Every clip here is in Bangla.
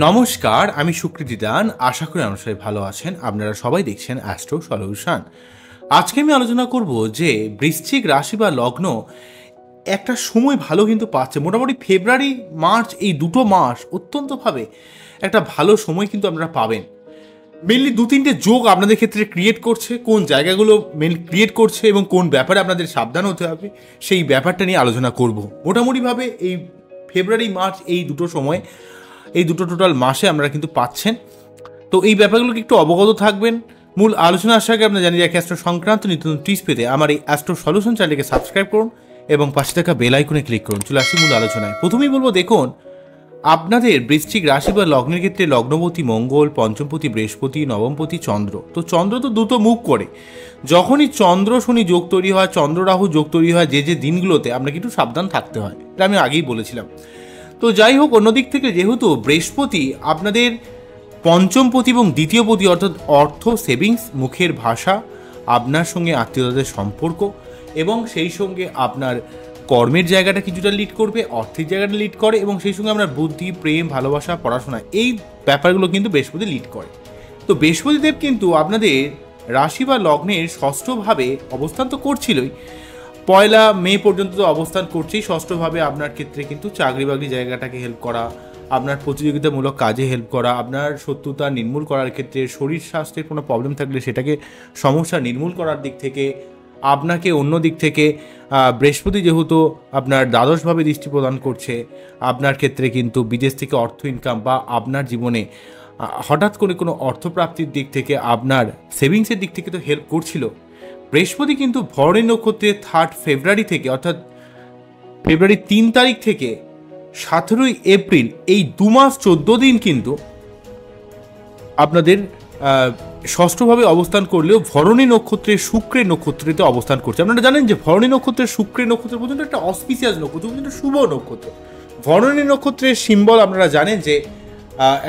নমস্কার, আমি সুকৃতি দান। আশা করি আপনারা সবাই ভালো আছেন। আপনারা সবাই দেখছেন অ্যাস্ট্রো সলিউশন। আজকে আমি আলোচনা করব যে বৃশ্চিক রাশি বা লগ্ন একটা সময় ভালো কিন্তু পাচ্ছে। মোটামুটি ফেব্রুয়ারি মার্চ এই দুটো মাস অত্যন্তভাবে একটা ভালো সময় কিন্তু আপনারা পাবেন। মেনলি দু তিনটে যোগ আপনাদের ক্ষেত্রে ক্রিয়েট করছে, কোন জায়গাগুলো মেন ক্রিয়েট করছে এবং কোন ব্যাপারে আপনাদের সাবধান হতে হবে সেই ব্যাপারটা নিয়ে আলোচনা করব। মোটামুটিভাবে এই ফেব্রুয়ারি মার্চ এই দুটো সময়, এই দুটো টোটাল মাসে আপনারা কিন্তু পাচ্ছেন। তো এই ব্যাপারগুলোকে একটু অবগত থাকবেন। মূল আলোচনা আসার আগে আপনারা জানিয়ে রাখি, অ্যাস্ট্রো সংক্রান্ত নিত্য নতুন টিপস পেতে আমার এই অ্যাস্ট্রো সলিউশন চ্যানেলকে সাবস্ক্রাইব করুন এবং পাশে থাকা বেল আইকনে ক্লিক করুন। চলে আসি মূল আলোচনায়। প্রথমেই বলবো, দেখুন আপনাদের বৃশ্চিক রাশি বা লগ্নের ক্ষেত্রে লগ্নপতি মঙ্গল, পঞ্চমপতি বৃহস্পতি, নবমপতি চন্দ্র। তো চন্দ্র তো দুটো মুখ করে। যখনই চন্দ্র শনি যোগ তৈরি হয়, চন্দ্র রাহু যোগ তৈরি হয়, যে দিনগুলোতে আপনাকে একটু সাবধান থাকতে হয়, এটা আমি আগেই বলেছিলাম। তো যাই হোক, অন্যদিক থেকে যেহেতু বৃহস্পতি আপনাদের পঞ্চমপতি এবং দ্বিতীয়পতি, অর্থাৎ অর্থ, সেভিংস, মুখের ভাষা, আপনার সঙ্গে আত্মীয়তাদের সম্পর্ক এবং সেই সঙ্গে আপনার কর্মের জায়গাটা কিছুটা লিড করবে, অর্থের জায়গাটা লিড করে এবং সেই সঙ্গে আপনার বুদ্ধি, প্রেম, ভালোবাসা, পড়াশোনা, এই ব্যাপারগুলো কিন্তু বৃহস্পতি লিড করে। তো বৃহস্পতিদেব কিন্তু আপনাদের রাশি বা লগ্নের ষষ্ঠভাবে অবস্থান তো করছিলই, পয়লা মে পর্যন্ত তো অবস্থান করছেই। ষষ্ঠভাবে আপনার ক্ষেত্রে কিন্তু চাকরি বাকরি জায়গাটাকে হেল্প করা, আপনার প্রতিযোগিতামূলক কাজে হেল্প করা, আপনার শত্রুতা নির্মূল করার ক্ষেত্রে, শরীর স্বাস্থ্যের কোনো প্রবলেম থাকলে সেটাকে সমস্যা নির্মূল করার দিক থেকে, আপনাকে অন্য দিক থেকে বৃহস্পতি যেহেতু আপনার দ্বাদশভাবে দৃষ্টি প্রদান করছে, আপনার ক্ষেত্রে কিন্তু বিদেশ থেকে অর্থ ইনকাম বা আপনার জীবনে হঠাৎ করে কোনো অর্থপ্রাপ্তির দিক থেকে, আপনার সেভিংসের দিক থেকে তো হেল্প করছিল। বৃহস্পতি কিন্তু ভরণী নক্ষত্রের 3 ফেব্রুয়ারি থেকে, অর্থাৎ ফেব্রুয়ারি 3 তারিখ থেকে 17 এপ্রিল, এই 2 মাস 14 দিন কিন্তু আপনাদের ষষ্ঠভাবে অবস্থান করলেও ভরণী নক্ষত্রের শুক্রের নক্ষত্রেতে অবস্থান করছে। আপনারা জানেন যে ভরণী নক্ষত্রের শুক্রের নক্ষত্র পর্যন্ত একটা অসপিসিয়াস নক্ষত্র, কিন্তু শুভ নক্ষত্র। ভরণী নক্ষত্রের সিম্বল আপনারা জানেন যে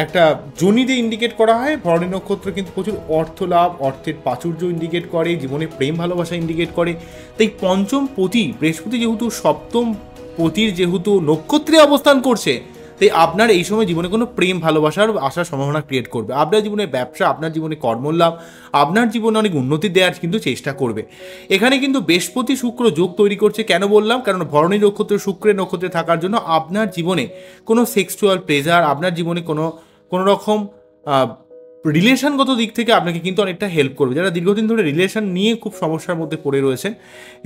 একটা জনিতে ইন্ডিকেট করা হয়। ভরণী নক্ষত্র কিন্তু প্রচুর অর্থ লাভ, অর্থের প্রাচুর্য ইন্ডিকেট করে, জীবনে প্রেম ভালোবাসা ইন্ডিকেট করে। তাই পঞ্চম পতি বৃহস্পতি যেহেতু সপ্তম পতির যেহেতু নক্ষত্রে অবস্থান করছে, তাই আপনার এই সময় জীবনে কোনো প্রেম ভালোবাসার আসার সম্ভাবনা ক্রিয়েট করবে। আপনার জীবনে ব্যবসা, আপনার জীবনে কর্মলাভ, আপনার জীবনে অনেক উন্নতি দেওয়ার কিন্তু চেষ্টা করবে। এখানে কিন্তু বৃহস্পতি শুক্র যোগ তৈরি করছে। কেন বললাম? কারণ ভরণী নক্ষত্র শুক্রের নক্ষত্রে থাকার জন্য আপনার জীবনে কোনো সেক্সুয়াল প্লেজার, আপনার জীবনে কোনো রকম রিলেশনগত দিক থেকে আপনাকে কিন্তু অনেকটা হেল্প করবে। যারা দীর্ঘদিন ধরে রিলেশন নিয়ে খুব সমস্যার মধ্যে পড়ে রয়েছেন,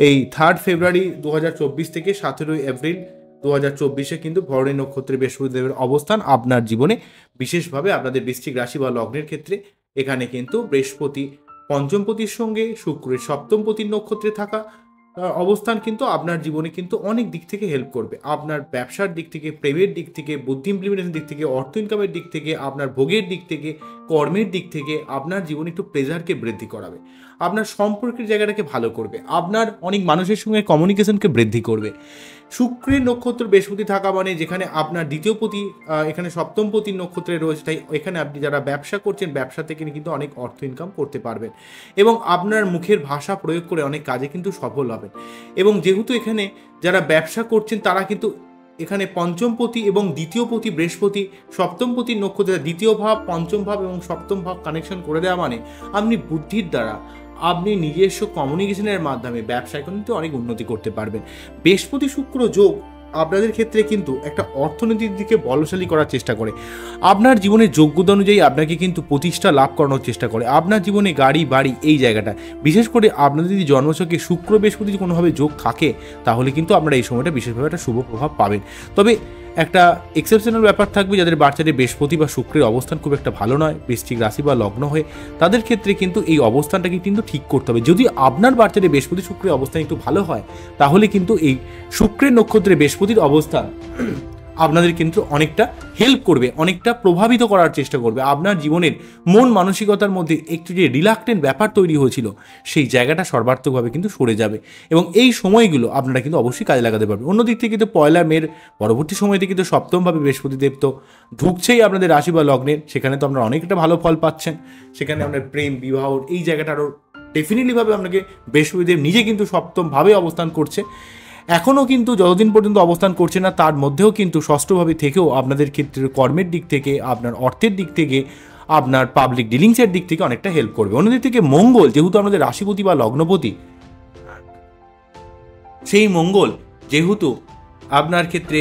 এই 3 ফেব্রুয়ারি 2024 থেকে 17 এপ্রিল 2024 কিন্তু ভরণী নক্ষত্রে বৃহস্পতিদেবের অবস্থান আপনার জীবনে বিশেষভাবে আপনাদের বৃশ্চিক রাশি বা লগ্নের ক্ষেত্রে, এখানে কিন্তু বৃহস্পতি পঞ্চমপতির সঙ্গে শুক্রের সপ্তমপতির নক্ষত্রে থাকা অবস্থান কিন্তু আপনার জীবনে কিন্তু অনেক দিক থেকে হেল্প করবে। আপনার ব্যবসার দিক থেকে, প্রেমের দিক থেকে, বুদ্ধি ইমপ্লিমেন্টেশন দিক থেকে, অর্থ ইনকামের দিক থেকে, আপনার ভোগের দিক থেকে, কর্মের দিক থেকে আপনার জীবনে একটু প্লেজারকে বৃদ্ধি করাবে, আপনার সম্পর্কের জায়গাটাকে ভালো করবে, আপনার অনেক মানুষের সঙ্গে কমিউনিকেশনকে বৃদ্ধি করবে। শুক্রের নক্ষত্র বৃহস্পতি থাকা মানে যেখানে আপনার দ্বিতীয়পতি এখানে সপ্তমপতির নক্ষত্রে রয়েছে, তাই এখানে আপনি যারা ব্যবসা করছেন, ব্যবসা থেকে কিন্তু অনেক অর্থ ইনকাম করতে পারবেন এবং আপনার মুখের ভাষা প্রয়োগ করে অনেক কাজে কিন্তু সফল হবেন। এবং যেহেতু এখানে যারা ব্যবসা করছেন তারা কিন্তু এখানে পঞ্চমপতি এবং দ্বিতীয়পতি বৃহস্পতি সপ্তমপতির নক্ষত্রে দ্বিতীয় ভাব, পঞ্চম ভাব এবং সপ্তম ভাব কানেকশন করে দেওয়া মানে আপনি বুদ্ধির দ্বারা, আপনি নিজস্ব কমিউনিকেশনের মাধ্যমে ব্যবসায় কিন্তু অনেক উন্নতি করতে পারবেন। বৃহস্পতি শুক্র যোগ আপনাদের ক্ষেত্রে কিন্তু একটা অর্থনীতির দিকে বলশালী করার চেষ্টা করে, আপনার জীবনের যোগ্যতা অনুযায়ী আপনাকে কিন্তু প্রতিষ্ঠা লাভ করানোর চেষ্টা করে। আপনার জীবনে গাড়ি বাড়ি এই জায়গাটা, বিশেষ করে আপনাদের যদি জন্মছকে শুক্র বৃহস্পতি কোনোভাবে যোগ থাকে, তাহলে কিন্তু আপনারা এই সময়টা বিশেষভাবে একটা শুভ প্রভাব পাবেন। তবে একটা এক্সেপশনাল ব্যাপার থাকবে, যাদের বাচ্চাদের বৃহস্পতি বা শুক্রের অবস্থান খুব একটা ভালো নয়, বৃশ্চিক রাশি বা লগ্ন হয়ে, তাদের ক্ষেত্রে কিন্তু এই অবস্থানটাকে কিন্তু ঠিক করতে হবে। যদি আপনার বাচ্চাদের বৃহস্পতি শুক্রের অবস্থান একটু ভালো হয়, তাহলে কিন্তু এই শুক্রের নক্ষত্রে বৃহস্পতির অবস্থান আপনাদের কিন্তু অনেকটা হেল্প করবে, অনেকটা প্রভাবিত করার চেষ্টা করবে। আপনার জীবনের মন মানসিকতার মধ্যে একটু যে রিলাক্টেন্ট ব্যাপার তৈরি হয়েছিল, সেই জায়গাটা সর্বাত্মকভাবে কিন্তু সরে যাবে এবং এই সময়গুলো আপনারা কিন্তু অবশ্যই কাজে লাগাতে পারবেন। অন্যদিক থেকে কিন্তু পয়লা মের পরবর্তী সময় থেকে কিন্তু সপ্তমভাবে বৃহস্পতিদেব তো ঢুকছেই আপনাদের রাশি বা লগ্নের, সেখানে তো আপনারা অনেকটা ভালো ফল পাচ্ছেন। সেখানে আপনার প্রেম, বিবাহ, এই জায়গাটা আরও ডেফিনেটলিভাবে আপনাকে বৃহস্পতিদেব নিজে কিন্তু সপ্তমভাবে অবস্থান করছে। এখনও কিন্তু যতদিন পর্যন্ত অবস্থান করছে না তার মধ্যেও কিন্তু ষষ্ঠভাবে থেকেও আপনাদের ক্ষেত্রে কর্মের দিক থেকে, আপনার অর্থের দিক থেকে, আপনার পাবলিক ডিলিংসের দিক থেকে অনেকটা হেল্প করবে। অন্যদিক থেকে মঙ্গল যেহেতু আমাদের রাশিপতি বা লগ্নপতি, সেই মঙ্গল যেহেতু আপনার ক্ষেত্রে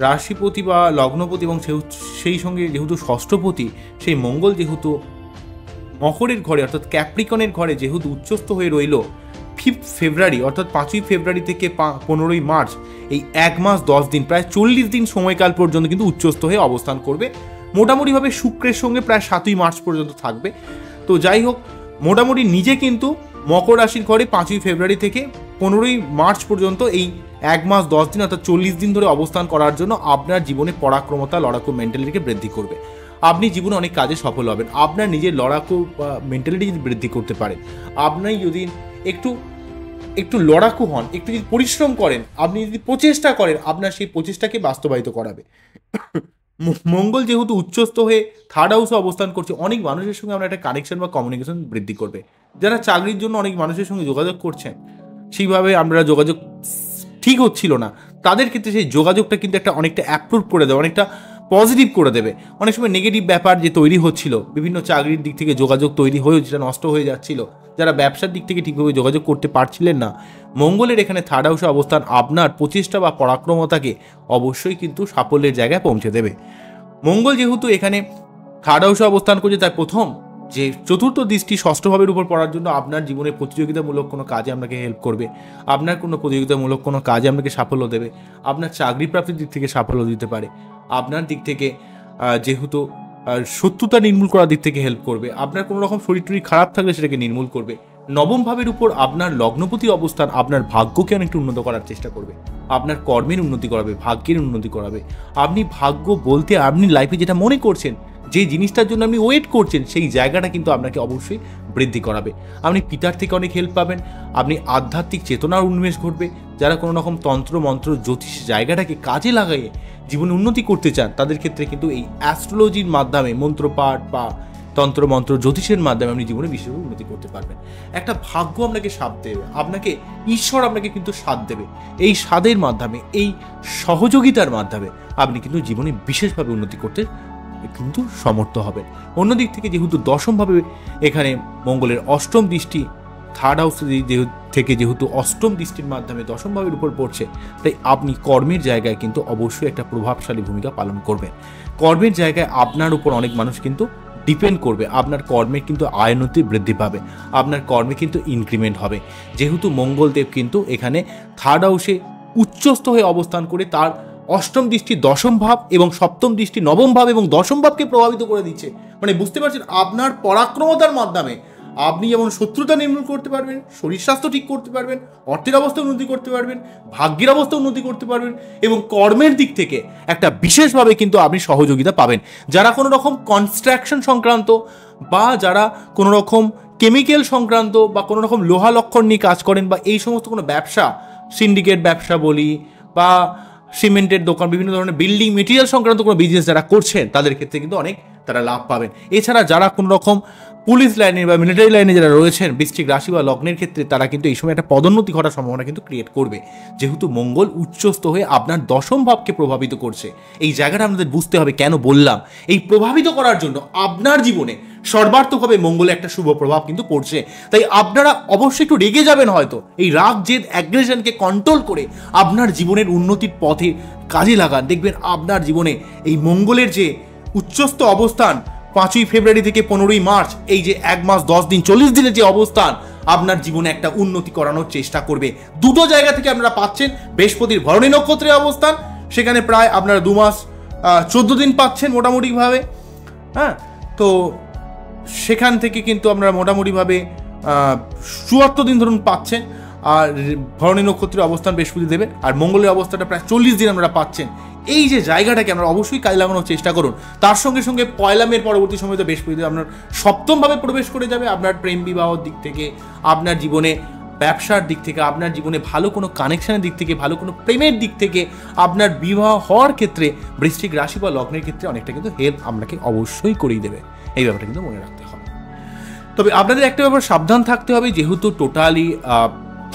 রাশিপতি বা লগ্নপতি এবং সেই সঙ্গে যেহেতু ষষ্ঠপতি, সেই মঙ্গল যেহেতু মকরের ঘরে অর্থাৎ ক্যাপ্রিকনের ঘরে যেহেতু উচ্চস্থ হয়ে রইল 5 ফেব্রুয়ারি অর্থাৎ 5ই ফেব্রুয়ারি থেকে 15ই মার্চ, এই 1 মাস 10 দিন প্রায় 40 দিন সময়কাল পর্যন্ত কিন্তু উচ্চস্থ হয়ে অবস্থান করবে। মোটামুটিভাবে শুক্রের সঙ্গে প্রায় 7ই মার্চ পর্যন্ত থাকবে। তো যাই হোক, মোটামুটি নিজে কিন্তু মকর রাশির ঘরে 5ই ফেব্রুয়ারি থেকে 15ই মার্চ পর্যন্ত এই 1 মাস 10 দিন অর্থাৎ 40 দিন ধরে অবস্থান করার জন্য আপনার জীবনে পরাক্রমতা, লড়াকু মেন্টালিটিকে বৃদ্ধি করবে। আপনি জীবনে অনেক কাজে সফল হবেন। আপনার নিজের লড়াকু বা মেন্টালিটি যদি বৃদ্ধি করতে পারেন, আপনি যদি একটু লড়াকু হন, একটু যদি পরিশ্রম করেন, আপনি যদি প্রচেষ্টা করেন, আপনার সেই প্রচেষ্টাকে বাস্তবায়িত করাবে। মঙ্গল যেহেতু উচ্চস্থ হয়ে 3rd হাউসে অবস্থান করছে, অনেক মানুষের সঙ্গে আমরা একটা কানেকশন বা কমিউনিকেশন বৃদ্ধি করবে। যারা চাকরির জন্য অনেক মানুষের সঙ্গে যোগাযোগ করছেন, সেইভাবে আমরা যোগাযোগ ঠিক হচ্ছিল না, তাদের ক্ষেত্রে সেই যোগাযোগটা কিন্তু অনেকটা অ্যাপ্রুভ করে দেবে, অনেকটা পজিটিভ করে দেবে। অনেক সময় নেগেটিভ ব্যাপার যে তৈরি হচ্ছিল, বিভিন্ন চাকরির দিক থেকে যোগাযোগ তৈরি হয়েও যেটা নষ্ট হয়ে যাচ্ছিল, যারা ব্যবসার দিক থেকে ঠিকভাবে যোগাযোগ করতে পারছিলেন না, মঙ্গলের এখানে 3rd হাউসে অবস্থান আপনার প্রচেষ্টা বা পরাক্রমতাকে অবশ্যই কিন্তু সাফল্যের জায়গায় পৌঁছে দেবে। মঙ্গল যেহেতু এখানে 3rd হাউসে অবস্থান করছে, তার প্রথম যে চতুর্থ দৃষ্টি ষষ্ঠভাবের উপর পড়ার জন্য আপনার জীবনে প্রতিযোগিতামূলক কোনো কাজে আপনাকে হেল্প করবে, আপনার কোনো প্রতিযোগিতামূলক কোনো কাজে আপনাকে সাফল্য দেবে, আপনার চাকরি প্রাপ্তির দিক থেকে সাফল্য দিতে পারে, আপনার দিক থেকে যেহেতু শত্রুতা নির্মূল করার দিক থেকে হেল্প করবে, আপনার কোনো রকম শরীর টরীর খারাপ থাকলে সেটাকে নির্মূল করবে। নবম ভাবের উপর আপনার লগ্নপতি অবস্থান আপনার ভাগ্যকে অনেকটা উন্নত করার চেষ্টা করবে, আপনার কর্মের উন্নতি করাবে, ভাগ্যের উন্নতি করাবে। আপনি ভাগ্য বলতে আপনি লাইফে যেটা মনে করছেন, যে জিনিসটার জন্য আপনি ওয়েট করছেন, সেই জায়গাটা কিন্তু আপনাকে অবশ্যই বৃদ্ধি করাবে। আপনি পিতার থেকে অনেক হেল্প পাবেন, আপনি আধ্যাত্মিক চেতনার উন্মেষ ঘটবে। যারা কোনো রকম তন্ত্র মন্ত্র জ্যোতিষ জায়গাটাকে কাজে লাগাইয়ে জীবনে উন্নতি করতে চান, তাদের ক্ষেত্রে কিন্তু এই অ্যাস্ট্রোলজির মাধ্যমে, মন্ত্রপাঠ বা তন্ত্র মন্ত্র জ্যোতিষের মাধ্যমে আপনি জীবনে বিশেষভাবে উন্নতি করতে পারবেন। একটা ভাগ্য আপনাকে সাথ দেবে, আপনাকে ঈশ্বর আপনাকে কিন্তু সাথ দেবে। এই সাথের মাধ্যমে, এই সহযোগিতার মাধ্যমে আপনি কিন্তু জীবনে বিশেষভাবে উন্নতি করতে কিন্তু সমর্থ হবেন। অন্যদিক থেকে যেহেতু দশমভাবে এখানে মঙ্গলের অষ্টম দৃষ্টি 3rd হাউস থেকে যেহেতু অষ্টম দৃষ্টির মাধ্যমে দশম ভাবের উপর পড়ছে, তাই আপনি কর্মের জায়গায় কিন্তু অবশ্যই একটা প্রভাবশালী ভূমিকা পালন করবেন। কর্মের জায়গায় আপনার উপর অনেক মানুষ কিন্তু ডিপেন্ড করবে, আপনার কর্মে কিন্তু আয়োন্নতি বৃদ্ধি পাবে, আপনার কর্মে কিন্তু ইনক্রিমেন্ট হবে। যেহেতু মঙ্গলদেব কিন্তু এখানে 3rd হাউসে উচ্চস্থ হয়ে অবস্থান করে তার অষ্টম দৃষ্টি দশম ভাব এবং সপ্তম দৃষ্টি নবম ভাব এবং দশম ভাবকে প্রভাবিত করে দিচ্ছে। মানে বুঝতে পারছেন, আপনার পরাক্রমতার মাধ্যমে আপনি যেমন শত্রুতা নির্মূল করতে পারবেন, শরীর স্বাস্থ্য ঠিক করতে পারবেন, অর্থের অবস্থা উন্নতি করতে পারবেন, ভাগ্যের অবস্থা উন্নতি করতে পারবেন এবং কর্মের দিক থেকে একটা বিশেষভাবে কিন্তু আপনি সহযোগিতা পাবেন। যারা কোনো রকম কনস্ট্রাকশন সংক্রান্ত বা যারা কোনো রকম কেমিক্যাল সংক্রান্ত বা কোনো রকম লোহা লক্ষণ নিয়ে কাজ করেন বা এই সমস্ত কোনো ব্যবসা, সিন্ডিকেট ব্যবসা বলি বা সিমেন্টের দোকান, বিভিন্ন ধরনের বিল্ডিং মেটেরিয়াল সংক্রান্ত কোনো বিজনেস যারা করছেন, তাদের ক্ষেত্রে কিন্তু অনেক তারা লাভ পাবেন। এছাড়া যারা কোনো রকম পুলিশ লাইনে বা মিলিটারি লাইনে যারা রয়েছেন, বৃশ্চিক রাশি বা লগ্নের ক্ষেত্রে, তারা কিন্তু এই সময় একটা পদোন্নতি ঘটার সম্ভাবনা কিন্তু ক্রিয়েট করবে। যেহেতু মঙ্গল উচ্চস্থ হয়ে আপনার দশম ভাবকে প্রভাবিত করছে, এই জায়গাটা আমাদের বুঝতে হবে কেন বললাম। এই প্রভাবিত করার জন্য আপনার জীবনে সর্বার্থকভাবে মঙ্গলে একটা শুভ প্রভাব কিন্তু পড়ছে। তাই আপনারা অবশ্যই একটু রেগে যাবেন, হয়তো এই রাগ জেদ অ্যাগ্রেশনকে কন্ট্রোল করে আপনার জীবনের উন্নতির পথে কাজে লাগান। দেখবেন আপনার জীবনে এই মঙ্গলের যে উচ্চস্থ অবস্থান 5ই ফেব্রুয়ারি থেকে 15ই মার্চ, এই যে 1 মাস 10 দিন 40 দিনের যে অবস্থান, আপনার জীবনে একটা উন্নতি করানোর চেষ্টা করবে। দুটো জায়গা থেকে আপনারা পাচ্ছেন। বৃহস্পতির ভরণী নক্ষত্রে অবস্থান, সেখানে প্রায় আপনারা 2 মাস 14 দিন পাচ্ছেন মোটামুটিভাবে। হ্যাঁ, তো সেখান থেকে কিন্তু আপনারা মোটামুটিভাবে 74 দিন ধরুন পাচ্ছেন। আর ভরণী নক্ষত্রের অবস্থান বৃহস্পতি দেবে, আর মঙ্গলের অবস্থাটা প্রায় 40 দিন আপনারা পাচ্ছেন। এই যে জায়গাটাকে আমরা অবশ্যই কাজে লাগানোর চেষ্টা করুন। তার সঙ্গে সঙ্গে পয়লা মের পরবর্তী সময়তে বৃহস্পতি আপনার সপ্তমভাবে প্রবেশ করে যাবে। আপনার প্রেম বিবাহর দিক থেকে, আপনার জীবনে ব্যবসার দিক থেকে, আপনার জীবনে ভালো কোনো কানেকশনের দিক থেকে, ভালো কোনো প্রেমের দিক থেকে, আপনার বিবাহ হওয়ার ক্ষেত্রে বৃশ্চিক রাশি বা লগ্নের ক্ষেত্রে অনেকটা কিন্তু হেল্প আপনাকে অবশ্যই করেই দেবে। এই ব্যাপারটা কিন্তু মনে রাখতে হবে। তবে আপনাদের একটা ব্যাপার সাবধান থাকতে হবে, যেহেতু টোটালি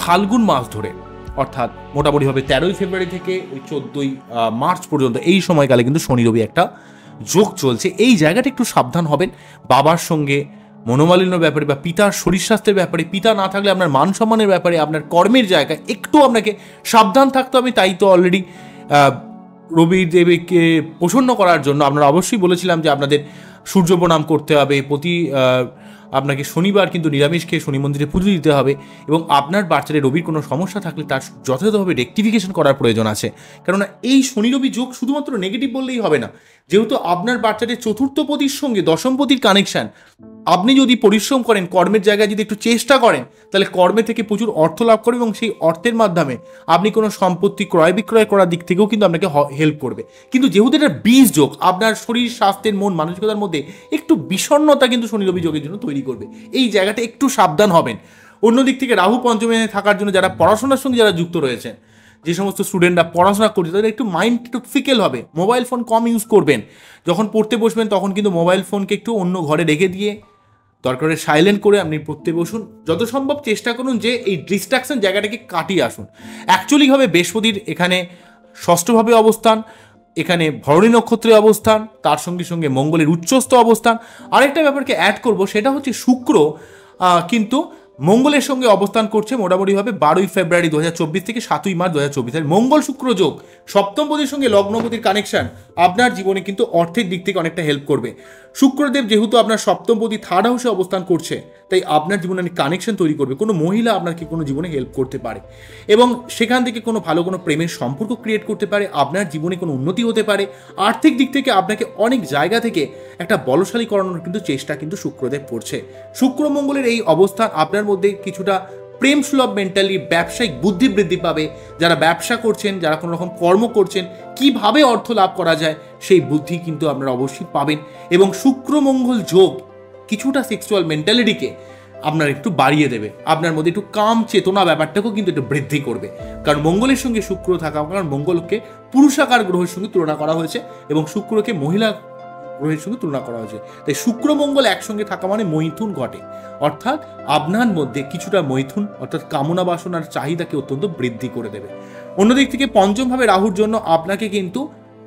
ফাল্গুন মাস ধরে অর্থাৎ মোটামুটিভাবে 13ই ফেব্রুয়ারি থেকে ওই 14ই মার্চ পর্যন্ত এই সময়কালে কিন্তু শনি রবি একটা যোগ চলছে। এই জায়গাটা একটু সাবধান হবেন বাবার সঙ্গে মনোমালিন্য ব্যাপারে বা পিতার শরীর স্বাস্থ্যের ব্যাপারে, পিতা না থাকলে আপনার মান সম্মানের ব্যাপারে, আপনার কর্মের জায়গায় একটু আপনাকে সাবধান থাকতে হবে। তাই তো অলরেডি রবি দেবীকে প্রসন্ন করার জন্য আপনারা অবশ্যই বলেছিলাম যে আপনাদের সূর্য প্রণাম করতে হবে, আপনাকে শনিবার কিন্তু নিরামিষ খেয়ে শনি মন্দিরে পুজো দিতে হবে, এবং আপনার বাচ্চাদের রবির কোনো সমস্যা থাকলে তার যথাযথভাবে রেকটিফিকেশন করার প্রয়োজন আছে। কেননা এই শনি রবি যোগ শুধুমাত্র নেগেটিভ বললেই হবে না, যেহেতু আপনার বাচ্চাদের চতুর্থপতির সঙ্গে দশমপতির কানেকশান, আপনি যদি পরিশ্রম করেন, কর্মের জায়গায় যদি একটু চেষ্টা করেন, তাহলে কর্মে থেকে প্রচুর অর্থ লাভ করবে, এবং সেই অর্থের মাধ্যমে আপনি কোনো সম্পত্তি ক্রয় বিক্রয় করার দিক থেকেও কিন্তু আপনাকে হেল্প করবে। কিন্তু যেহেতু এটা বীজ যোগ, আপনার শরীর স্বাস্থ্যের মন মানসিকতার মধ্যে একটু বিষণ্ণতা কিন্তু শনি রবি যোগের জন্য তৈরি করবে। এই জায়গাটা একটু সাবধান হবেন। অন্যদিক থেকে রাহু পঞ্চমে থাকার জন্য যারা পড়াশোনার সঙ্গে যারা যুক্ত রয়েছেন, যে সমস্ত স্টুডেন্টরা পড়াশোনা করছে, তাদের একটু মাইন্ড একটু ফিকেল হবে। মোবাইল ফোন কম ইউজ করবেন। যখন পড়তে বসবেন তখন কিন্তু মোবাইল ফোনকে একটু অন্য ঘরে রেখে দিয়ে দরকারে সাইলেন্ট করে আপনি পড়তে বসুন। যত সম্ভব চেষ্টা করুন যে এই ডিস্ট্রাকশন জায়গাটাকে কাটিয়ে আসুন। অ্যাকচুয়ালিভাবে বৃহস্পতির এখানে ষষ্ঠভাবে অবস্থান, এখানে ভরণী নক্ষত্রে অবস্থান, তার সঙ্গে সঙ্গে মঙ্গলের উচ্চস্থ অবস্থান। আরেকটা ব্যাপারকে অ্যাড করব, সেটা হচ্ছে শুক্র কিন্তু মঙ্গলের সঙ্গে অবস্থান করছে মোটামুটিভাবে 12ই ফেব্রুয়ারি 2024 থেকে 7ই মার্চ 2024। মঙ্গল শুক্র যোগ, সপ্তমপতির সঙ্গে লগ্নপতির কানেকশন আপনার জীবনে কিন্তু অর্থের দিক থেকে অনেকটা হেল্প করবে। শুক্রদেব যেহেতু আপনার সপ্তমপতি থার্ড হাউসে অবস্থান করছে, তাই আপনার জীবনে অনেক কানেকশন তৈরি করবে। কোনো মহিলা আপনাকে কোনো জীবনে হেল্প করতে পারে, এবং সেখান থেকে কোনো ভালো কোনো প্রেমের সম্পর্ক ক্রিয়েট করতে পারে। আপনার জীবনে কোনো উন্নতি হতে পারে। আর্থিক দিক থেকে আপনাকে অনেক জায়গা থেকে একটা বলশালী করানোর কিন্তু চেষ্টা কিন্তু শুক্রদেব করছে। শুক্র মঙ্গলের এই অবস্থান আপনার মধ্যে কিছুটা প্রেম সুলভ মেন্টালি ব্যবসায়িক বুদ্ধি বৃদ্ধি পাবে। যারা ব্যবসা করছেন, যারা কোনো রকম কর্ম করছেন, কিভাবে অর্থ লাভ করা যায় সেই বুদ্ধি কিন্তু আপনারা অবশ্যই পাবেন। এবং শুক্র মঙ্গল যোগ কিছুটা সেক্সুয়াল মেন্টালিটিকে আপনার একটু বাড়িয়ে দেবে, আপনার মধ্যে একটু কাম চেতনা ব্যাপারটাকেও কিন্তু একটু বৃদ্ধি করবে। কারণ মঙ্গলের সঙ্গে শুক্র থাকা, কারণ মঙ্গলকে পুরুষাকার গ্রহের সঙ্গে তুলনা করা হয়েছে এবং শুক্রকে মহিলা গ্রহের সঙ্গে তুলনা করা হয়েছে। তাই শুক্র মঙ্গল একসঙ্গে থাকা মানে মৈথুন ঘটে, অর্থাৎ আপনার মধ্যে কিছুটা মৈথুন অর্থাৎ কামনা বাসনার চাহিদাকে অত্যন্ত বৃদ্ধি করে দেবে। অন্যদিক থেকে পঞ্চমভাবে রাহুর জন্য আপনাকে কিন্তু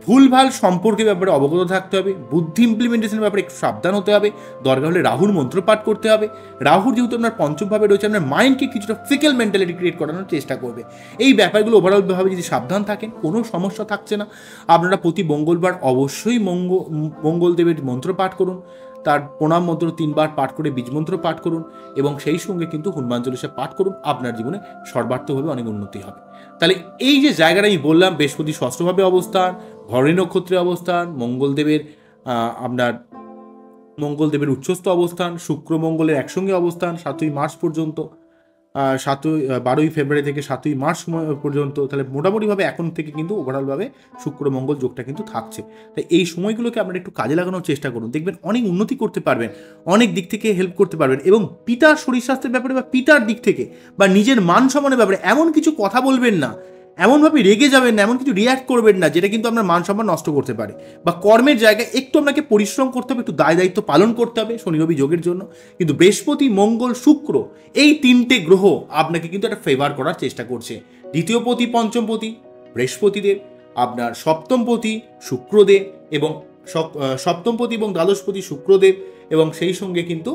ভুলভাল সম্পর্কের ব্যাপারে অবগত থাকতে হবে, বুদ্ধি ইমপ্লিমেন্টেশনের ব্যাপারে একটু সাবধান হতে হবে, দরকার হলে রাহুর মন্ত্র পাঠ করতে হবে। রাহুর যেহেতু আপনার পঞ্চমভাবে রয়েছে, আপনার মাইন্ডকে কিছুটা ফিকেল মেন্টালিটি ক্রিয়েট করানোর চেষ্টা করবে। এই ব্যাপারগুলো ওভারঅলভাবে যদি সাবধান থাকেন, কোনো সমস্যা থাকছে না। আপনারা প্রতি মঙ্গলবার অবশ্যই মঙ্গলদেবের মন্ত্র পাঠ করুন, তার প্রণাম মন্ত্র 3 বার পাঠ করে বীজ মন্ত্র পাঠ করুন, এবং সেই সঙ্গে কিন্তু হনুমান চল্লিশা পাঠ করুন। আপনার জীবনে সর্বার্থভাবে অনেক উন্নতি হবে। তাহলে এই যে জায়গাটা আমি বললাম, বৃহস্পতি ষষ্ঠভাবে অবস্থান, ভরণী নক্ষত্রে অবস্থান, মঙ্গলদেবের উচ্চস্থ অবস্থান, শুক্র মঙ্গলের একসঙ্গে অবস্থান 7ই মার্চ পর্যন্ত, 12ই ফেব্রুয়ারি থেকে 7ই মার্চ পর্যন্ত, তাহলে মোটামুটিভাবে এখন থেকে কিন্তু ওভারঅলভাবে শুক্র মঙ্গল যোগটা কিন্তু থাকছে। তাই এই সময়গুলোকে আপনারা একটু কাজে লাগানোর চেষ্টা করুন, দেখবেন অনেক উন্নতি করতে পারবেন, অনেক দিক থেকে হেল্প করতে পারবেন। এবং পিতার শরীর স্বাস্থ্যের ব্যাপারে বা পিতার দিক থেকে বা নিজের মান সম্মানের ব্যাপারে এমন কিছু কথা বলবেন না, এমনভাবে রেগে যাবেন না, এমন কিছু রিয়্যাক্ট করবেন না যেটা কিন্তু আপনার মান সম্মান নষ্ট করতে পারে। বা কর্মের জায়গায় একটু আপনাকে পরিশ্রম করতে হবে, একটু দায় দায়িত্ব পালন করতে হবে শনি রবি যোগের জন্য। কিন্তু বৃহস্পতি মঙ্গল শুক্র এই 3টে গ্রহ আপনাকে কিন্তু একটা ফেভার করার চেষ্টা করছে। দ্বিতীয়পতি পঞ্চমপতি বৃহস্পতিদেব, আপনার সপ্তমপতি শুক্রদেব, এবং সপ্তমপতি এবং দ্বাদশপতি শুক্রদেব, এবং সেই সঙ্গে কিন্তু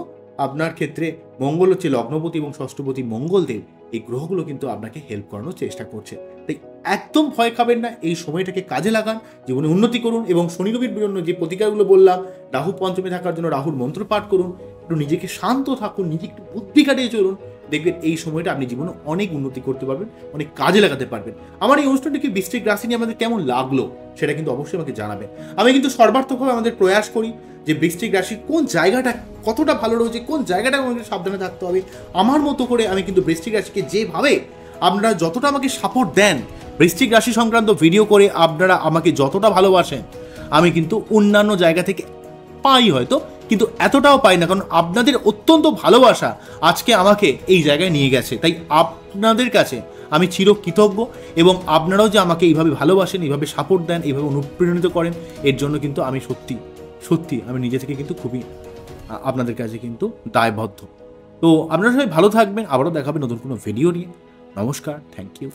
আপনার ক্ষেত্রে মঙ্গল হচ্ছে লগ্নপতি এবং ষষ্ঠপতি মঙ্গলদেব। এই গ্রহগুলো কিন্তু আপনাকে হেল্প করানোর চেষ্টা করছে। তাই একদম ভয় খাবেন না, এই সময়টাকে কাজে লাগান, জীবনে উন্নতি করুন। এবং শনি রবির জন্য যে প্রতিকারগুলো বললাম, রাহু পঞ্চমে থাকার জন্য রাহুর মন্ত্র পাঠ করুন, একটু নিজেকে শান্ত থাকুন, নিজে একটু বুদ্ধি কাটিয়ে চলুন, দেখবেন এই সময়টা আপনি জীবনে অনেক উন্নতি করতে পারবেন, অনেক কাজে লাগাতে পারবেন। আমার এই অনুষ্ঠানটিকে বৃশ্চিক রাশি নিয়ে আমাদের কেমন লাগলো সেটা কিন্তু অবশ্যই আমাকে জানাবেন। আমি কিন্তু সর্বার্থকভাবে আমাদের প্রয়াস করি যে বৃশ্চিক রাশির কোন জায়গাটা কতটা ভালো রয়েছে, কোন জায়গাটা আমাকে সাবধানে থাকতে হবে, আমার মতো করে আমি কিন্তু বৃশ্চিক রাশিকে যেভাবে আপনারা যতটা আমাকে সাপোর্ট দেন, বৃশ্চিক রাশি সংক্রান্ত ভিডিও করে আপনারা আমাকে যতটা ভালোবাসেন, আমি কিন্তু অন্যান্য জায়গা থেকে পাই হয়তো, কিন্তু এতটাও পাই না, কারণ আপনাদের অত্যন্ত ভালোবাসা আজকে আমাকে এই জায়গায় নিয়ে গেছে। তাই আপনাদের কাছে আমি চিরকৃতজ্ঞ, এবং আপনারাও যে আমাকে এইভাবে ভালোবাসেন, এইভাবে সাপোর্ট দেন, এইভাবে অনুপ্রাণিত করেন, এর জন্য কিন্তু আমি সত্যি আমি নিজে থেকে কিন্তু খুবই আপনাদের কাছে কিন্তু দায়বদ্ধ। তো আপনারা সবাই ভালো থাকবেন, আবারও দেখাবে নতুন কোনো ভিডিও নিয়ে। নমস্কার, থ্যাংক ইউ।